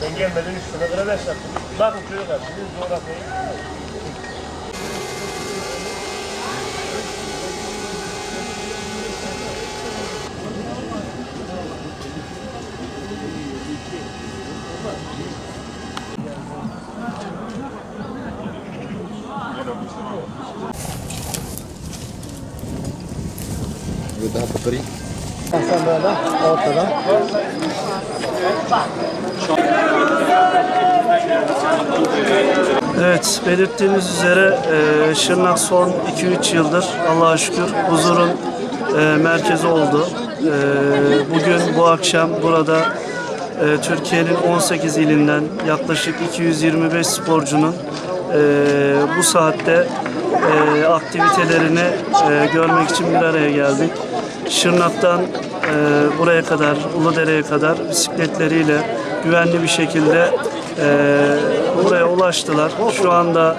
Ben gelmeden üstüne kadar yaşattım. Bakın çocuklar, sizin coğrafyayı. Udah putri. Sen böyle ortadan. Evet, belirttiğiniz üzere Şırnak son 2-3 yıldır Allah'a şükür huzurun merkezi oldu. Bugün, bu akşam burada Türkiye'nin 18 ilinden yaklaşık 225 sporcunun bu saatte aktivitelerini görmek için bir araya geldik. Şırnak'tan buraya kadar, Uludere'ye kadar bisikletleriyle güvenli bir şekilde buraya ulaştılar. Şu anda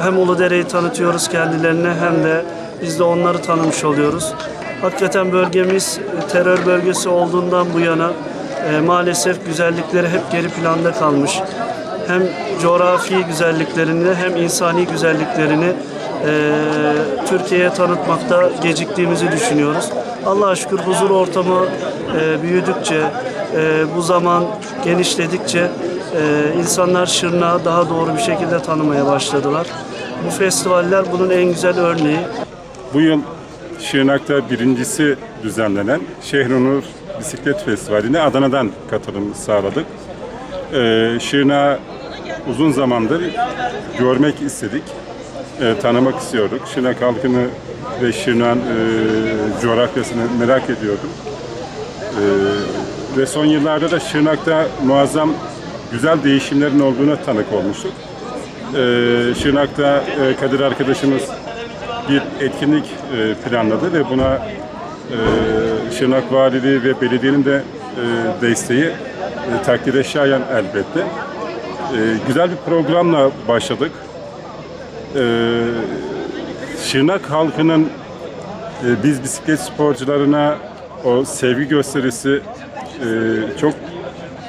hem Uludere'yi tanıtıyoruz kendilerine hem de biz de onları tanımış oluyoruz. Hakikaten bölgemiz terör bölgesi olduğundan bu yana maalesef güzellikleri hep geri planda kalmış. Hem coğrafi güzelliklerini hem insani güzelliklerini Türkiye'ye tanıtmakta geciktiğimizi düşünüyoruz. Allah'a şükür huzur ortamı büyüdükçe, bu zaman genişledikçe insanlar Şırnak'ı daha doğru bir şekilde tanımaya başladılar. Bu festivaller bunun en güzel örneği. Bu yıl Şırnak'ta birincisi düzenlenen Şehronur Bisiklet Festivali'ne Adana'dan katılım sağladık. Şırnak'ı uzun zamandır görmek istedik, tanımak istiyorduk. Şırnak halkını ve Şırnak'ın coğrafyasını merak ediyordum. Ve son yıllarda da Şırnak'ta muazzam güzel değişimlerin olduğuna tanık olmuştuk. Şırnak'ta Kadir arkadaşımız bir etkinlik planladı ve buna Şırnak Valiliği ve belediyenin de desteği takdire şayan elbette. Güzel bir programla başladık. Şırnak halkının biz bisiklet sporcularına o sevgi gösterisi çok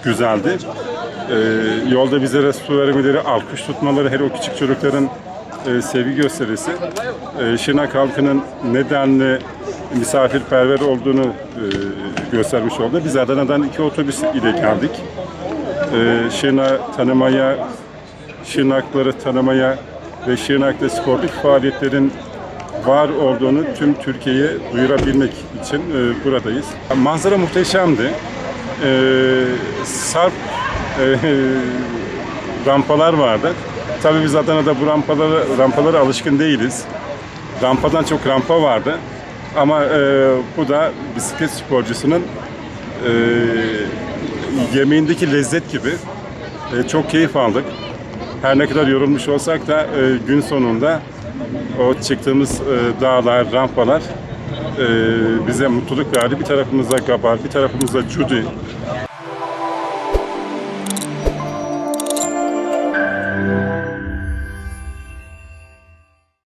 güzeldi. Yolda bizlere su vermeleri, alkış tutmaları, her o küçük çocukların sevgi gösterisi Şırnak halkının nedenli misafirperver olduğunu göstermiş oldu. Biz Adana'dan 2 otobüs ile geldik. Şırnak'ı tanımaya, Şırnakları tanımaya ve Şırnak'ta sportif faaliyetlerin var olduğunu tüm Türkiye'ye duyurabilmek için buradayız. Manzara muhteşemdi. Sarp rampalar vardı. Tabii biz Adana'da bu rampalara alışkın değiliz. Rampadan çok rampa vardı. Ama bu da bisiklet sporcusunun yemeğindeki lezzet gibi. Çok keyif aldık. Her ne kadar yorulmuş olsak da gün sonunda o çıktığımız dağlar, rampalar bize mutluluk verdi. Bir tarafımızda Gabar, bir tarafımızda Cudi,